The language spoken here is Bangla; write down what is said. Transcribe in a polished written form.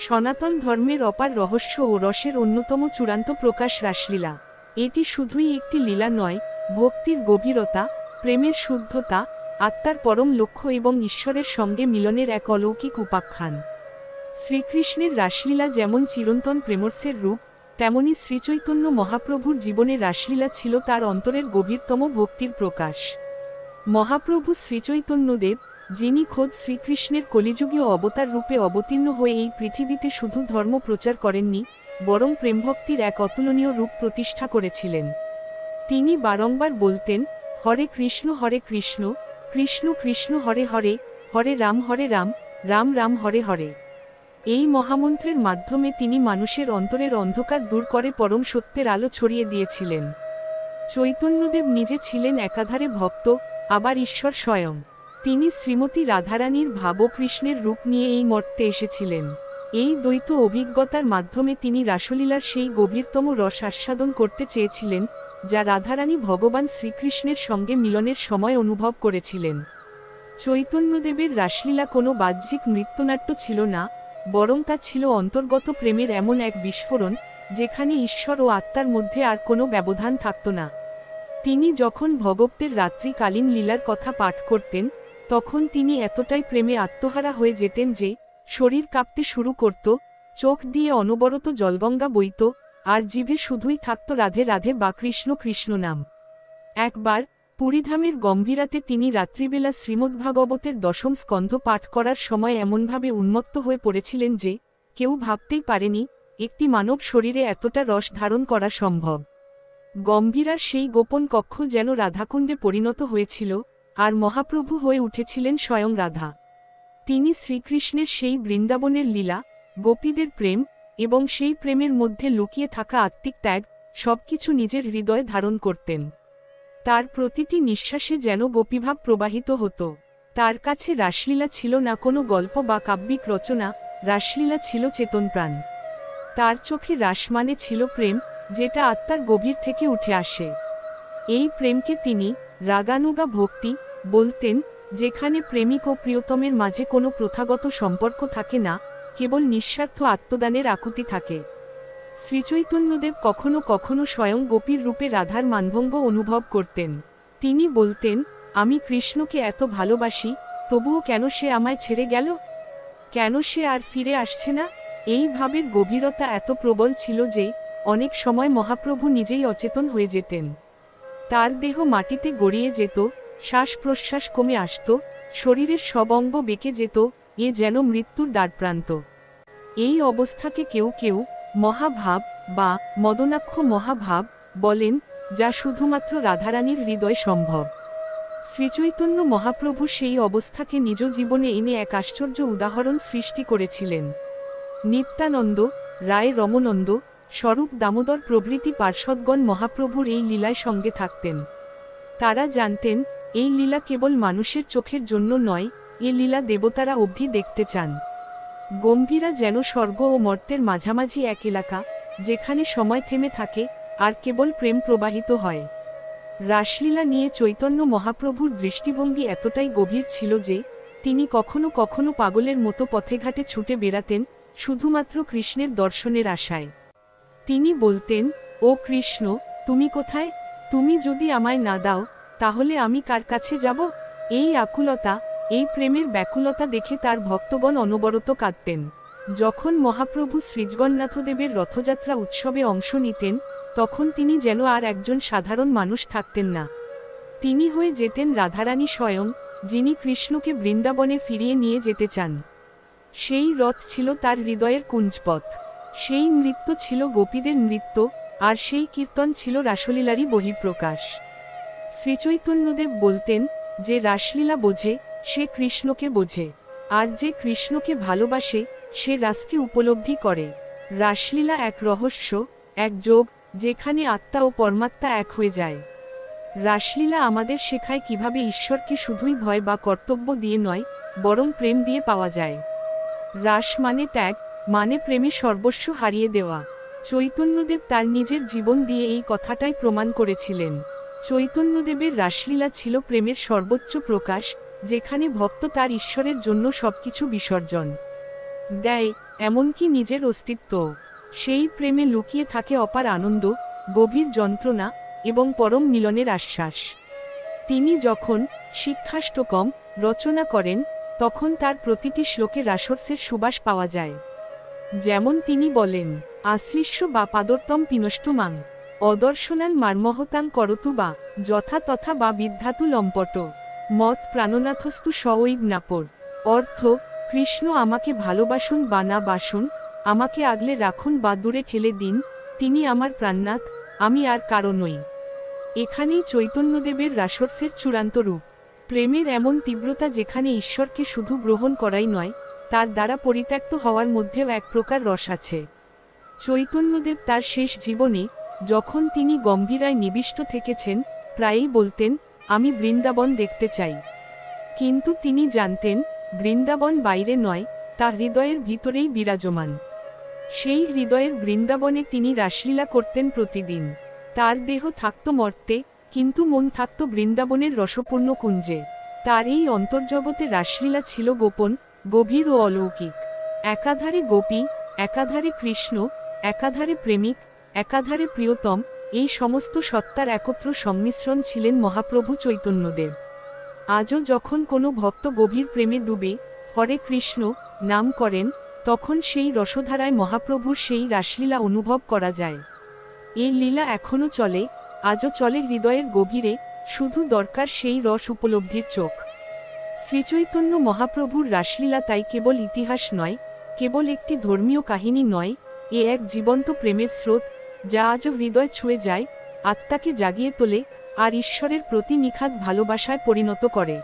সনাতন ধর্মের অপার রহস্য ও রসের অন্যতম চূড়ান্ত প্রকাশ রাসলীলা। এটি শুধুই একটি লীলা নয়, ভক্তির গভীরতা, প্রেমের শুদ্ধতা, আত্মার পরম লক্ষ্য এবং ঈশ্বরের সঙ্গে মিলনের এক অলৌকিক উপাখ্যান। শ্রীকৃষ্ণের রাসলীলা যেমন চিরন্তন প্রেমরসের রূপ, তেমনি শ্রীচৈতন্য মহাপ্রভুর জীবনে রাসলীলা ছিল তার অন্তরের গভীরতম ভক্তির প্রকাশ। মহাপ্রভু শ্রীচৈতন্যদেব, যিনি খোদ শ্রীকৃষ্ণের কলিযুগীয় অবতার রূপে অবতীর্ণ হয়ে এই পৃথিবীতে শুধু ধর্ম প্রচার করেননি, বরং প্রেমভক্তির এক অতুলনীয় রূপ প্রতিষ্ঠা করেছিলেন। তিনি বারংবার বলতেন, হরে কৃষ্ণ কৃষ্ণ কৃষ্ণ হরে হরে, হরে রাম রাম রাম হরে হরে। এই মহামন্ত্রের মাধ্যমে তিনি মানুষের অন্তরের অন্ধকার দূর করে পরম সত্যের আলো ছড়িয়ে দিয়েছিলেন। চৈতন্যদেব নিজে ছিলেন একাধারে ভক্ত, আবার ঈশ্বর স্বয়ং। তিনি শ্রীমতী রাধারানীর ভাবকৃষ্ণের রূপ নিয়ে এই মর্তে এসেছিলেন। এই দ্বৈত অভিজ্ঞতার মাধ্যমে তিনি রাসলীলার সেই গভীরতম রস আস্বাদন করতে চেয়েছিলেন, যা রাধারানী ভগবান শ্রীকৃষ্ণের সঙ্গে মিলনের সময় অনুভব করেছিলেন। চৈতন্যদেবের রাসলীলা কোনো বাহ্যিক নৃত্যনাট্য ছিল না, বরং তা ছিল অন্তর্গত প্রেমের এমন এক বিস্ফোরণ, যেখানে ঈশ্বর ও আত্মার মধ্যে আর কোনো ব্যবধান থাকত না। তিনি যখন ভগবতের রাত্রিকালীন লীলার কথা পাঠ করতেন, তখন তিনি এতটাই প্রেমে আত্মহারা হয়ে যেতেন যে শরীর কাঁপতে শুরু করত, চোখ দিয়ে অনবরত জলগঙ্গা বইত, আর জিভে শুধুই থাকত রাধে রাধে বা কৃষ্ণ কৃষ্ণ নাম। একবার পুরীধামের গম্ভীরাতে তিনি রাত্রিবেলা শ্রীমদ্ভাগবতের দশম স্কন্ধ পাঠ করার সময় এমনভাবে উন্মত্ত হয়ে পড়েছিলেন যে কেউ ভাবতেই পারেনি একটি মানব শরীরে এতটা রস ধারণ করা সম্ভব। গম্ভীরার সেই গোপন কক্ষ যেন রাধাকুণ্ডে পরিণত হয়েছিল, আর মহাপ্রভু হয়ে উঠেছিলেন স্বয়ং রাধা। তিনি শ্রীকৃষ্ণের সেই বৃন্দাবনের লীলা, গোপীদের প্রেম এবং সেই প্রেমের মধ্যে লুকিয়ে থাকা আত্মিক ত্যাগ সবকিছু নিজের হৃদয়ে ধারণ করতেন। তার প্রতিটি নিঃশ্বাসে যেন গোপীভাব প্রবাহিত হতো। তার কাছে রাসলীলা ছিল না কোনো গল্প বা কাব্যিক রচনা, রাসলীলা ছিল চেতনপ্রাণ। তার চোখে রাস মানে ছিল প্রেম, যেটা আত্মার গভীর থেকে উঠে আসে। এই প্রেমকে তিনি রাগানুগা ভক্তি বলতেন, যেখানে প্রেমিক ও প্রিয়তমের মাঝে কোনো প্রথাগত সম্পর্ক থাকে না, কেবল নিঃস্বার্থ আত্মদানের আকুতি থাকে। শ্রীচৈতন্যদেব কখনো কখনো স্বয়ং গোপীর রূপে রাধার মানভঙ্গ অনুভব করতেন। তিনি বলতেন, আমি কৃষ্ণকে এত ভালোবাসি, তবুও কেন সে আমায় ছেড়ে গেল? কেন সে আর ফিরে আসছে না? এই ভাবের গভীরতা এত প্রবল ছিল যে অনেক সময় মহাপ্রভু নিজেই অচেতন হয়ে যেতেন। তার দেহ মাটিতে গড়িয়ে যেত, শ্বাস প্রশ্বাস কমে আসত, শরীরের সব অঙ্গ বেঁকে যেত, এ যেন মৃত্যুর দ্বারপ্রান্ত। এই অবস্থাকে কেউ কেউ মহাভাব বা মদনাক্ষ মহাভাব বলেন, যা শুধুমাত্র রাধারানীর হৃদয় সম্ভব। শ্রীচৈতন্য মহাপ্রভু সেই অবস্থাকে নিজ জীবনে এনে এক আশ্চর্য উদাহরণ সৃষ্টি করেছিলেন। নিত্যানন্দ, রায় রমনন্দ, স্বরূপ দামোদর প্রভৃতি পার্ষদগণ মহাপ্রভুর এই লীলায় সঙ্গে থাকতেন। তারা জানতেন, এই লীলা কেবল মানুষের চোখের জন্য নয়, এ লীলা দেবতারা অবধি দেখতে চান। গম্ভীরা যেন স্বর্গ ও মর্তের মাঝামাঝি এক এলাকা, যেখানে সময় থেমে থাকে আর কেবল প্রেম প্রবাহিত হয়। রাসলীলা নিয়ে চৈতন্য মহাপ্রভুর দৃষ্টিভঙ্গি এতটাই গভীর ছিল যে তিনি কখনো কখনো পাগলের মতো পথে ঘাটে ছুটে বেড়াতেন, শুধুমাত্র কৃষ্ণের দর্শনের আশায়। তিনি বলতেন, ও কৃষ্ণ, তুমি কোথায়? তুমি যদি আমায় না দাও, তাহলে আমি কার কাছে যাব? এই আকুলতা, এই প্রেমের ব্যাকুলতা দেখে তার ভক্তগণ অনবরত কাঁদতেন। যখন মহাপ্রভু শ্রীজগন্নাথদেবের রথযাত্রা উৎসবে অংশ নিতেন, তখন তিনি যেন আর একজন সাধারণ মানুষ থাকতেন না। তিনি হয়ে যেতেন রাধারানী স্বয়ং, যিনি কৃষ্ণকে বৃন্দাবনে ফিরিয়ে নিয়ে যেতে চান। সেই রথ ছিল তার হৃদয়ের কুঞ্জপথ, সেই নৃত্য ছিল গোপীদের নৃত্য, আর সেই কীর্তন ছিল রাসলীলারই বহিঃপ্রকাশ। শ্রীচৈতন্যদেব বলতেন, যে রাসলীলা বোঝে সে কৃষ্ণকে বোঝে, আর যে কৃষ্ণকে ভালোবাসে সে রাসকে উপলব্ধি করে। রাসলীলা এক রহস্য, এক যোগ, যেখানে আত্মা ও পরমাত্মা এক হয়ে যায়। রাসলীলা আমাদের শেখায় কিভাবে ঈশ্বরকে শুধুই ভয় বা কর্তব্য দিয়ে নয়, বরং প্রেম দিয়ে পাওয়া যায়। রাস মানে ত্যাগ, মানে প্রেমে সর্বস্ব হারিয়ে দেওয়া। চৈতন্যদেব তার নিজের জীবন দিয়ে এই কথাটাই প্রমাণ করেছিলেন। চৈতন্যদেবের রাসলীলা ছিল প্রেমের সর্বোচ্চ প্রকাশ, যেখানে ভক্ত তার ঈশ্বরের জন্য সবকিছু বিসর্জন দেয়, এমনকি নিজের অস্তিত্ব। সেই প্রেমে লুকিয়ে থাকে অপার আনন্দ, গভীর যন্ত্রণা এবং পরম মিলনের আশ্বাস। তিনি যখন শিক্ষাষ্টকম রচনা করেন, তখন তার প্রতিটি শ্লোকে রাসরসের সুবাস পাওয়া যায়। যেমন তিনি বলেন, আশ্লিষ্য বা পাদর্তম পিনষ্টমাং অদর্শনান মার্মহতাং করতু বা যথা তথা বা বিদ্ধাতু লম্পট মত প্রাণনাথস্তু সঐব নাপর। অর্থ, কৃষ্ণ আমাকে ভালোবাসুন বা না বাসুন, আমাকে আগলে রাখুন বা দূরে ঠেলে দিন, তিনি আমার প্রাণনাথ, আমি আর কারো নই। এখানেই চৈতন্যদেবের রাসরসের চূড়ান্ত রূপ। প্রেমের এমন তীব্রতা যেখানে ঈশ্বরকে শুধু গ্রহণ করাই নয়, তার দ্বারা পরিত্যক্ত হওয়ার মধ্যেও এক প্রকার রস আছে। চৈতন্যদেব তার শেষ জীবনে, যখন তিনি গম্ভীরায় নিবিষ্ট থেকেছেন, প্রায়ই বলতেন, আমি বৃন্দাবন দেখতে চাই। কিন্তু তিনি জানতেন, বৃন্দাবন বাইরে নয়, তার হৃদয়ের ভিতরেই বিরাজমান। সেই হৃদয়ের বৃন্দাবনে তিনি রাসলীলা করতেন প্রতিদিন। তার দেহ থাকত মর্তে, কিন্তু মন থাকত বৃন্দাবনের রসপূর্ণ কুঞ্জে। তার এই অন্তর্জগতে রাসলীলা ছিল গোপন, গভীর ও অলৌকিক। একাধারে গোপী, একাধারে কৃষ্ণ, একাধারে প্রেমিক, একাধারে প্রিয়তম, এই সমস্ত সত্তার একত্র সংমিশ্রণ ছিলেন মহাপ্রভু চৈতন্যদেব। আজও যখন কোনো ভক্ত গভীর প্রেমে ডুবে হরে কৃষ্ণ নাম করেন, তখন সেই রসধারায় মহাপ্রভুর সেই রাসলীলা অনুভব করা যায়। এই লীলা এখনও চলে, আজও চলে হৃদয়ের গভীরে, শুধু দরকার সেই রস উপলব্ধির চোখ। শ্রীচৈতন্য মহাপ্রভুর রাসলীলা তাই কেবল ইতিহাস নয়, কেবল একটি ধর্মীয় কাহিনী নয়, এ এক জীবন্ত প্রেমের স্রোত, যা আজও হৃদয় ছুঁয়ে যায়, আত্মাকে জাগিয়ে তোলে, আর ঈশ্বরের প্রতি নিখাদ ভালোবাসায় পরিণত করে।